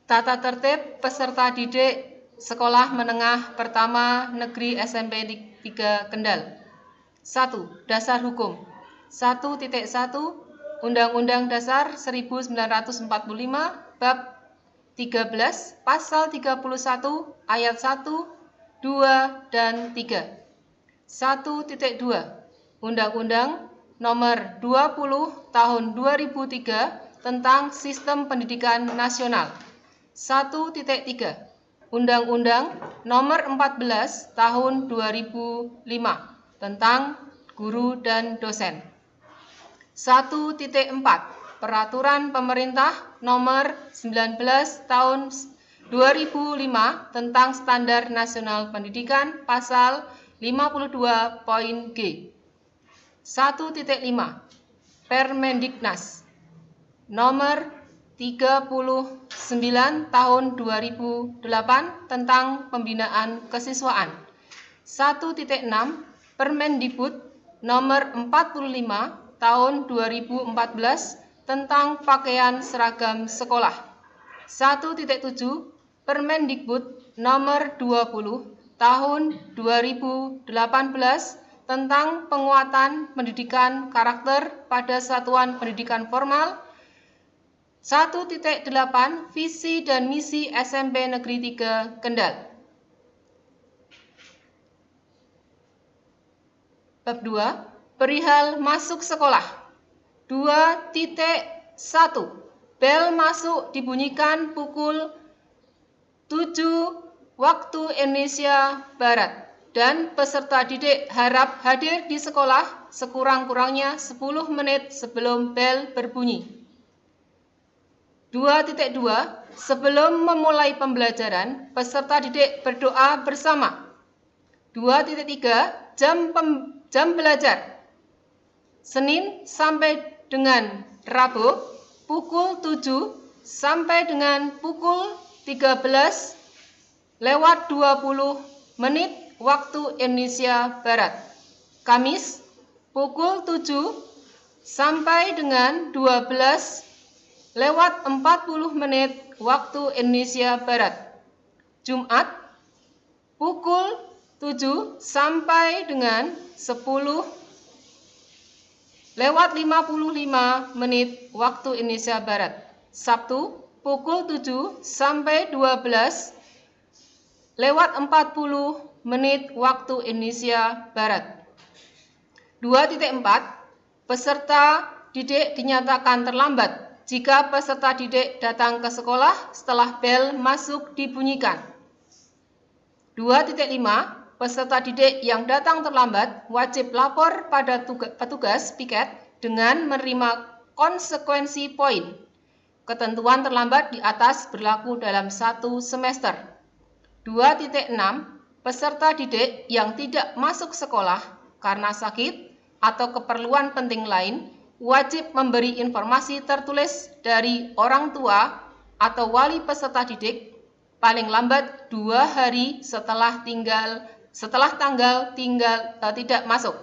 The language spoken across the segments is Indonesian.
Tata tertib peserta didik Sekolah Menengah Pertama Negeri SMP 3 Kendal. 1. Dasar Hukum 1.1 Undang-Undang Dasar 1945 Bab 13 Pasal 31 Ayat 1, 2, dan 3. 1.2 Undang-Undang Nomor 20 Tahun 2003 tentang Sistem Pendidikan Nasional. 1.3 Undang-Undang Nomor 14 Tahun 2005 tentang Guru dan Dosen. 1.4 Peraturan Pemerintah Nomor 19 Tahun 2005 tentang Standar Nasional Pendidikan Pasal 52 poin G. 1.5 Permendiknas Nomor 39 Tahun 2008 tentang Pembinaan Kesiswaan. 1.6 Permendikbud Nomor 45 Tahun 2014 tentang Pakaian Seragam Sekolah. 1.7 Permendikbud Nomor 20 Tahun 2018 tentang penguatan pendidikan karakter pada satuan pendidikan formal. 1.8 Visi dan Misi SMP Negeri 3 Kendal. Bab 2 Perihal masuk sekolah. 2.1 Bel masuk dibunyikan pukul 7 waktu Indonesia Barat dan peserta didik harap hadir di sekolah sekurang-kurangnya 10 menit sebelum bel berbunyi. 2.2 Sebelum memulai pembelajaran, peserta didik berdoa bersama. 2.3 Jam belajar Senin sampai dengan Rabu pukul 7 sampai dengan pukul 13 lewat 20 menit waktu Indonesia Barat. Kamis pukul 7 sampai dengan 12 lewat 40 menit waktu Indonesia Barat. Jumat pukul 7 sampai dengan 10 lewat 55 menit waktu Indonesia Barat. Sabtu pukul 7 sampai 12 lewat 40 menit waktu Indonesia Barat. 2.4 Peserta didik dinyatakan terlambat jika peserta didik datang ke sekolah setelah bel masuk dibunyikan. 2.5 Peserta didik yang datang terlambat wajib lapor pada petugas piket dengan menerima konsekuensi poin. Ketentuan terlambat di atas berlaku dalam 1 semester. 2.6 Peserta didik yang tidak masuk sekolah karena sakit atau keperluan penting lain wajib memberi informasi tertulis dari orang tua atau wali peserta didik paling lambat 2 hari setelah tanggal tidak masuk.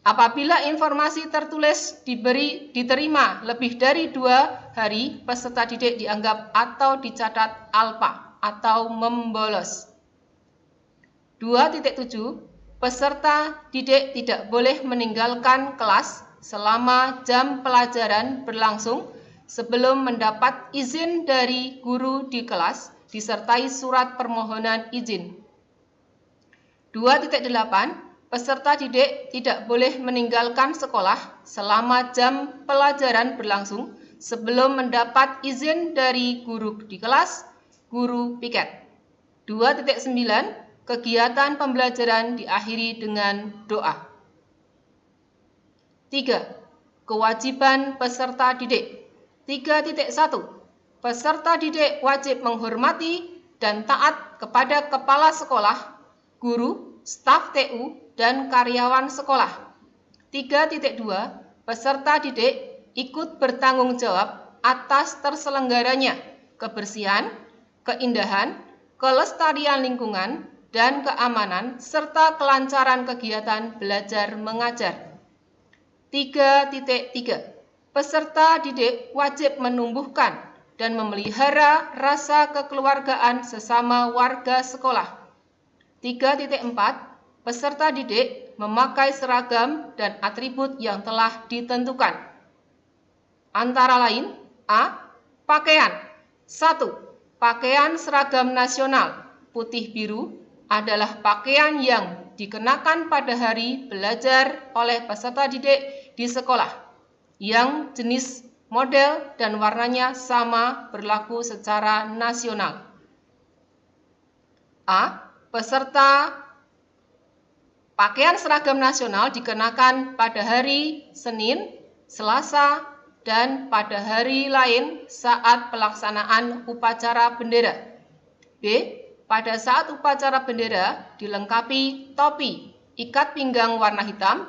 Apabila informasi tertulis diterima lebih dari 2 hari, peserta didik dianggap atau dicatat alpa atau membolos. 2.7 Peserta didik tidak boleh meninggalkan kelas selama jam pelajaran berlangsung sebelum mendapat izin dari guru di kelas disertai surat permohonan izin. 2.8 Peserta didik tidak boleh meninggalkan sekolah selama jam pelajaran berlangsung sebelum mendapat izin dari guru di kelas, guru piket. 2.9 Kegiatan pembelajaran diakhiri dengan doa. 3. Kewajiban peserta didik. 3.1 Peserta didik wajib menghormati dan taat kepada kepala sekolah, guru, staf TU, dan karyawan sekolah. 3.2 Peserta didik ikut bertanggung jawab atas terselenggaranya kebersihan, keindahan, kelestarian lingkungan, dan keamanan serta kelancaran kegiatan belajar mengajar. 3.3 Peserta didik wajib menumbuhkan dan memelihara rasa kekeluargaan sesama warga sekolah. 3.4 Peserta didik memakai seragam dan atribut yang telah ditentukan. Antara lain, A. Pakaian. 1. Pakaian seragam nasional putih biru adalah pakaian yang dikenakan pada hari belajar oleh peserta didik di sekolah, yang jenis, model, dan warnanya sama berlaku secara nasional. A. Pakaian seragam nasional dikenakan pada hari Senin, Selasa, dan pada hari lain saat pelaksanaan upacara bendera. B. Pada saat upacara bendera dilengkapi topi, ikat pinggang warna hitam,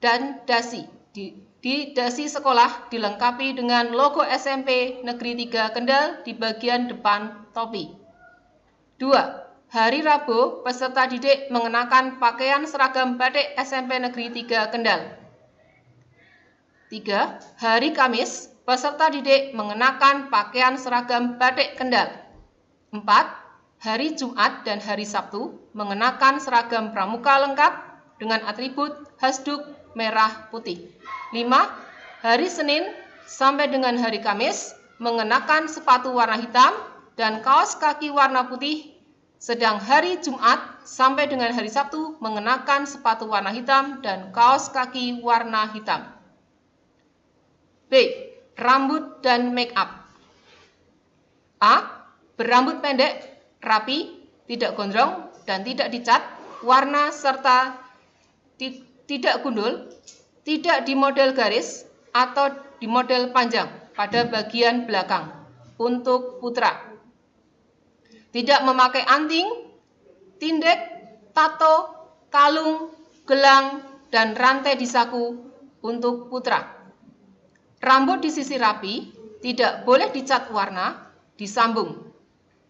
dan dasi. Di dasi sekolah dilengkapi dengan logo SMP Negeri 3 Kendal di bagian depan topi. 2. Hari Rabu, peserta didik mengenakan pakaian seragam batik SMP Negeri 3 Kendal. 3. Hari Kamis, peserta didik mengenakan pakaian seragam batik Kendal. 4. Hari Jumat dan hari Sabtu mengenakan seragam pramuka lengkap dengan atribut hasduk merah putih. 5. Hari Senin sampai dengan hari Kamis mengenakan sepatu warna hitam dan kaos kaki warna putih, sedang hari Jumat sampai dengan hari Sabtu mengenakan sepatu warna hitam dan kaos kaki warna hitam. B. Rambut dan make up. A. Berambut pendek, rapi, tidak gondrong, dan tidak dicat, warna serta tidak gundul, tidak di model garis atau di model panjang pada bagian belakang untuk putra. Tidak memakai anting, tindek, tato, kalung, gelang, dan rantai di saku untuk putra. Rambut disisir rapi, tidak boleh dicat warna, disambung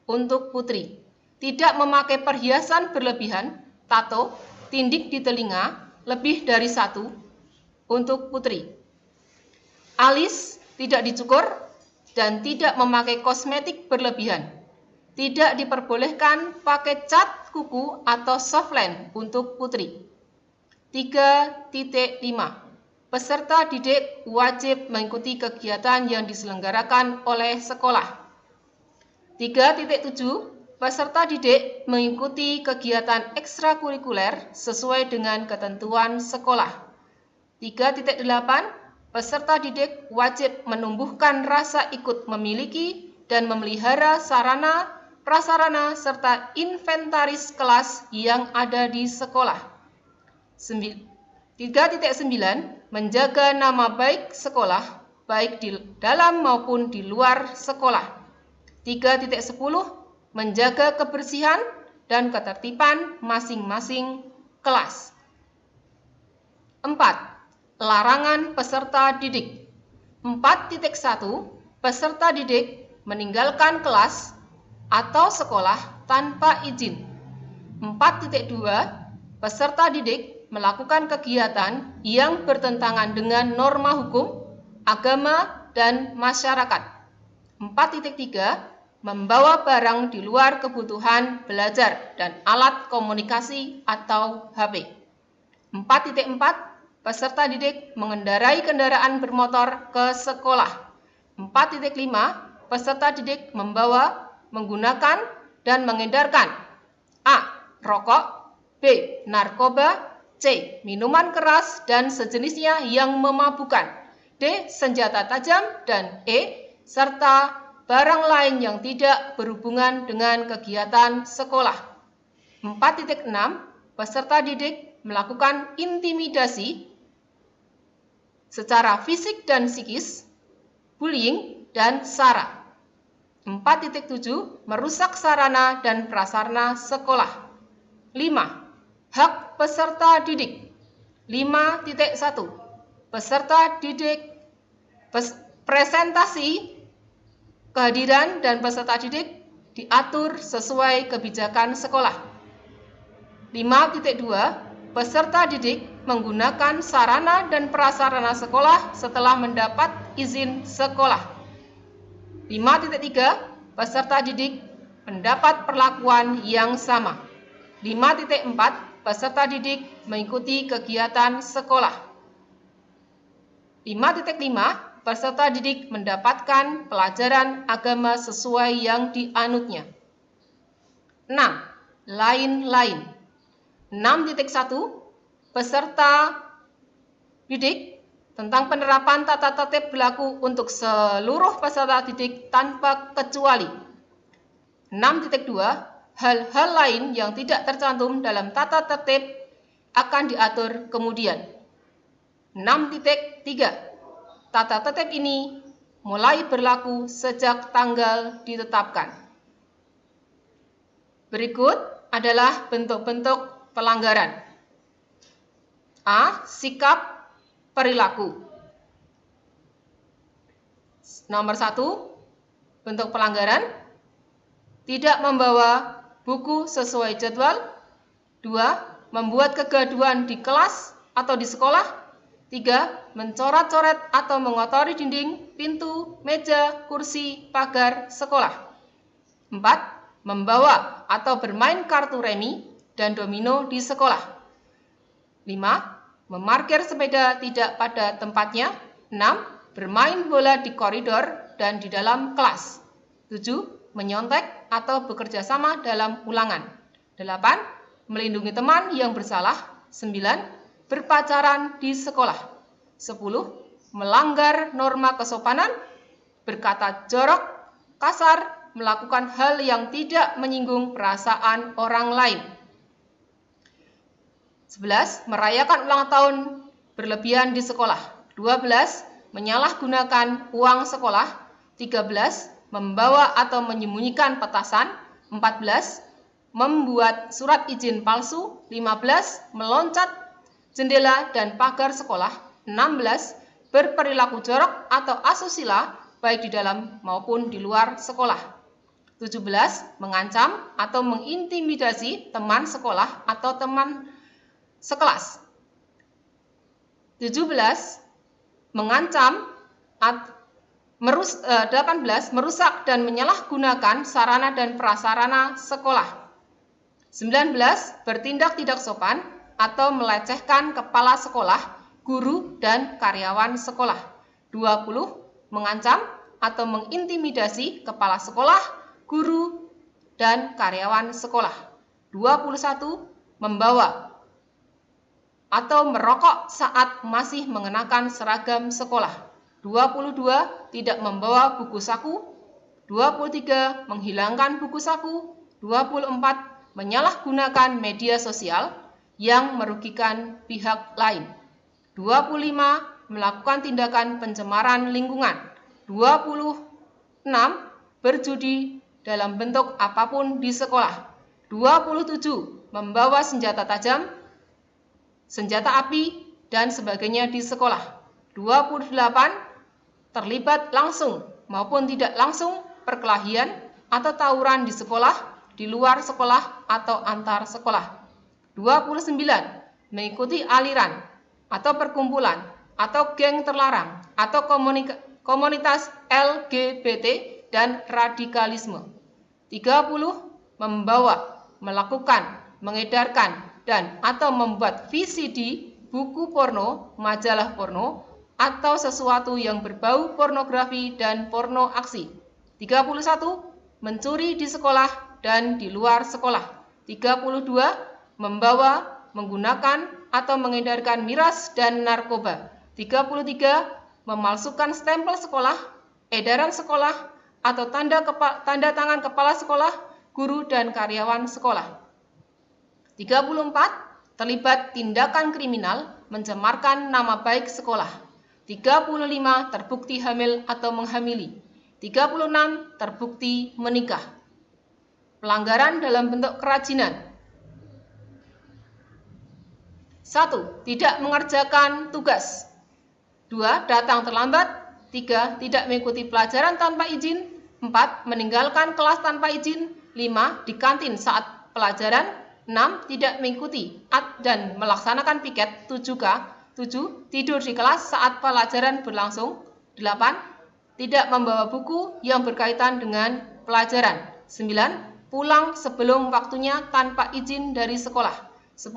untuk putri. Tidak memakai perhiasan berlebihan, tato, tindik di telinga, lebih dari 1 untuk putri. Alis tidak dicukur dan tidak memakai kosmetik berlebihan. Tidak diperbolehkan pakai cat kuku atau softline untuk putri. 3.5 Peserta didik wajib mengikuti kegiatan yang diselenggarakan oleh sekolah. 3.7 Peserta didik mengikuti kegiatan ekstrakurikuler sesuai dengan ketentuan sekolah. 3.8 Peserta didik wajib menumbuhkan rasa ikut memiliki dan memelihara sarana, prasarana, serta inventaris kelas yang ada di sekolah. 3.9 Menjaga nama baik sekolah, baik di dalam maupun di luar sekolah. 3.10 Menjaga kebersihan dan ketertiban masing-masing kelas. 4. Larangan peserta didik. 4.1 Peserta didik meninggalkan kelas atau sekolah tanpa izin. 4.2 Peserta didik melakukan kegiatan yang bertentangan dengan norma hukum, agama, dan masyarakat. 4.3 Membawa barang di luar kebutuhan belajar dan alat komunikasi atau HP. 4.4 Peserta didik mengendarai kendaraan bermotor ke sekolah. 4.5 Peserta didik membawa, menggunakan, dan mengedarkan A. Rokok, B. Narkoba, C. Minuman keras dan sejenisnya yang memabukkan, D. Senjata tajam, dan E. Serta barang lain yang tidak berhubungan dengan kegiatan sekolah. 4.6 Peserta didik melakukan intimidasi secara fisik dan psikis, bullying, dan sara. 4.7 Merusak sarana dan prasarana sekolah. 5. Hak peserta didik. 5.1 Peserta didik presentasi, kehadiran dan peserta didik diatur sesuai kebijakan sekolah. 5.2 Peserta didik menggunakan sarana dan prasarana sekolah setelah mendapat izin sekolah. 5.3 peserta didik mendapat perlakuan yang sama. 5.4 peserta didik mengikuti kegiatan sekolah. 5.5 peserta didik mendapatkan pelajaran agama sesuai yang dianutnya. 6. Lain-lain. 6.1 peserta didik tentang penerapan tata tertib berlaku untuk seluruh peserta didik tanpa kecuali. 6.2 hal-hal lain yang tidak tercantum dalam tata tertib akan diatur kemudian. 6.3 tata tertib ini mulai berlaku sejak tanggal ditetapkan. Berikut adalah bentuk-bentuk pelanggaran. A. Sikap perilaku. Nomor 1, bentuk pelanggaran tidak membawa buku sesuai jadwal. 2. Membuat kegaduhan di kelas atau di sekolah. 3. Mencoret-coret atau mengotori dinding, pintu, meja, kursi, pagar sekolah. 4. Membawa atau bermain kartu remi dan domino di sekolah. 5. Memarkir sepeda tidak pada tempatnya. 6. Bermain bola di koridor dan di dalam kelas. 7. Menyontek atau bekerja sama dalam ulangan. 8. Melindungi teman yang bersalah. 9. Berpacaran di sekolah. 10. Melanggar norma kesopanan, berkata jorok, kasar, melakukan hal yang tidak menyinggung perasaan orang lain. 11. Merayakan ulang tahun berlebihan di sekolah. 12. Menyalahgunakan uang sekolah. 13. Membawa atau menyembunyikan petasan. 14. Membuat surat izin palsu. 15. Meloncat jendela dan pagar sekolah. 16. Berperilaku jorok atau asusila baik di dalam maupun di luar sekolah. 17. Mengancam atau mengintimidasi teman sekolah atau teman sekelas. 17. Mengancam 18. Merusak dan menyalahgunakan sarana dan prasarana sekolah. 19. Bertindak tidak sopan atau melecehkan kepala sekolah, guru, dan karyawan sekolah. 20. Mengancam atau mengintimidasi kepala sekolah, guru, dan karyawan sekolah. 21. Membawa atau merokok saat masih mengenakan seragam sekolah. 22. Tidak membawa buku saku. 23. Menghilangkan buku saku. 24. Menyalahgunakan media sosial yang merugikan pihak lain. 25. Melakukan tindakan pencemaran lingkungan. 26. Berjudi dalam bentuk apapun di sekolah. 27. Membawa senjata tajam, senjata api, dan sebagainya di sekolah. 28. Terlibat langsung maupun tidak langsung perkelahian atau tawuran di sekolah, di luar sekolah, atau antar sekolah. 29. Mengikuti aliran atau perkumpulan atau geng terlarang atau komunitas LGBT dan radikalisme. 30. Membawa, melakukan, mengedarkan, dan atau membuat VCD, buku porno, majalah porno, atau sesuatu yang berbau pornografi dan porno aksi. 31. Mencuri di sekolah dan di luar sekolah. 32. Membawa, menggunakan, atau mengedarkan miras dan narkoba. 33. Memalsukan stempel sekolah, edaran sekolah, atau tanda tangan kepala sekolah, guru, dan karyawan sekolah. 34. Terlibat tindakan kriminal, mencemarkan nama baik sekolah. 35. Terbukti hamil atau menghamili. 36. Terbukti menikah. Pelanggaran dalam bentuk kerajinan. 1. Tidak mengerjakan tugas. 2. Datang terlambat. 3. Tidak mengikuti pelajaran tanpa izin. 4. Meninggalkan kelas tanpa izin. 5. Di kantin saat pelajaran. 6. Tidak mengikuti dan melaksanakan piket. 7. Tidur di kelas saat pelajaran berlangsung. 8. tidak membawa buku yang berkaitan dengan pelajaran. 9. Pulang sebelum waktunya tanpa izin dari sekolah. 10.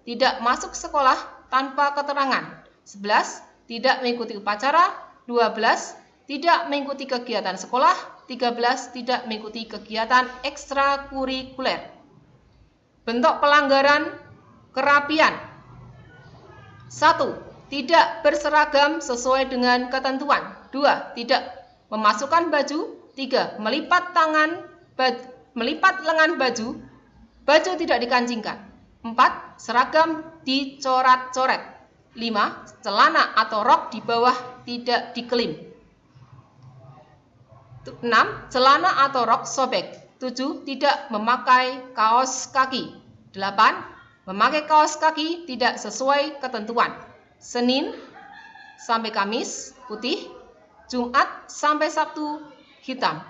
Tidak masuk sekolah tanpa keterangan. 11. Tidak mengikuti upacara. 12. Tidak mengikuti kegiatan sekolah. 13. Tidak mengikuti kegiatan ekstrakurikuler. Bentuk pelanggaran kerapian. 1. Tidak berseragam sesuai dengan ketentuan. 2. Tidak memasukkan baju. 3. Melipat lengan baju. Baju tidak dikancingkan. 4. Seragam dicoret-coret. 5. Celana atau rok di bawah tidak dikelim. 6. Celana atau rok sobek. 7. Tidak memakai kaos kaki. 8. Memakai kaos kaki tidak sesuai ketentuan. Senin sampai Kamis putih, Jumat sampai Sabtu hitam.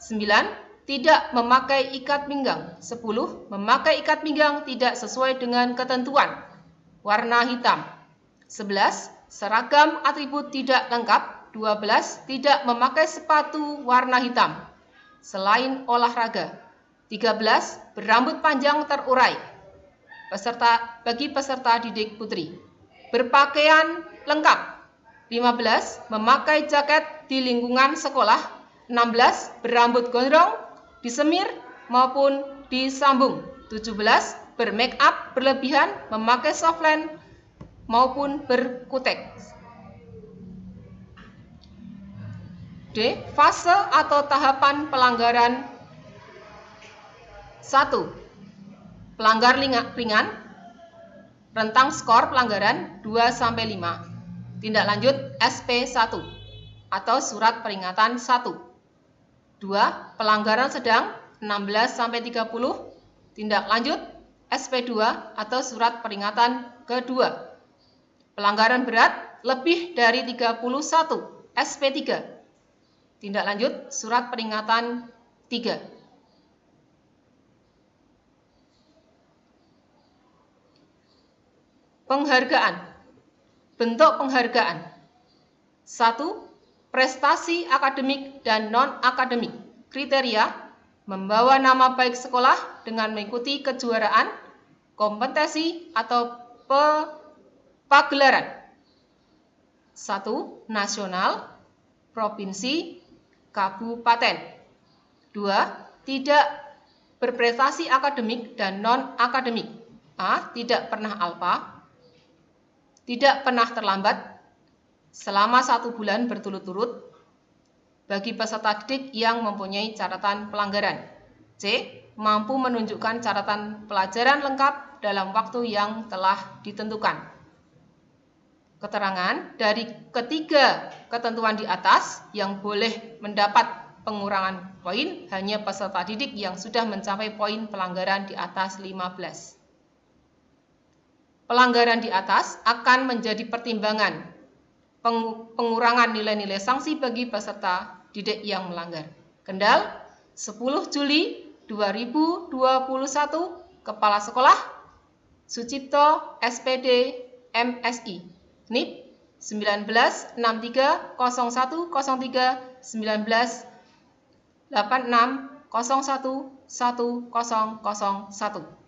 9. Tidak memakai ikat pinggang. 10. Memakai ikat pinggang tidak sesuai dengan ketentuan. Warna hitam. 11. Seragam atribut tidak lengkap. 12. Tidak memakai sepatu warna hitam selain olahraga. 13. Berambut panjang terurai. Bagi peserta didik putri. Berpakaian lengkap. 15. Memakai jaket di lingkungan sekolah. 16. Berambut gondrong, disemir maupun disambung. 17. Bermake up berlebihan, memakai softline maupun berkutek. D. Fase atau tahapan pelanggaran. 1. Pelanggar ringan. Rentang skor pelanggaran 2-5. Tindak lanjut SP1 atau surat peringatan 1. 2. Pelanggaran sedang 16-30. Tindak lanjut SP2 atau surat peringatan kedua. Pelanggaran berat lebih dari 31. SP3. Tindak lanjut surat peringatan 3. Penghargaan. Bentuk penghargaan. 1. Prestasi akademik dan non-akademik. Kriteria: membawa nama baik sekolah dengan mengikuti kejuaraan, kompetisi, atau pagelaran. 1. Nasional, provinsi, kabupaten. 2. Tidak berprestasi akademik dan non-akademik. A. Tidak pernah alfa. Tidak pernah terlambat selama 1 bulan berturut-turut bagi peserta didik yang mempunyai catatan pelanggaran. C. Mampu menunjukkan catatan pelajaran lengkap dalam waktu yang telah ditentukan. Keterangan dari ketiga ketentuan di atas yang boleh mendapat pengurangan poin hanya peserta didik yang sudah mencapai poin pelanggaran di atas 15. Pelanggaran di atas akan menjadi pertimbangan pengurangan nilai-nilai sanksi bagi peserta didik yang melanggar. Kendal, 10 Juli 2021, Kepala Sekolah, Sucipto, SPD, MSI, NIP 19630103 1986011001.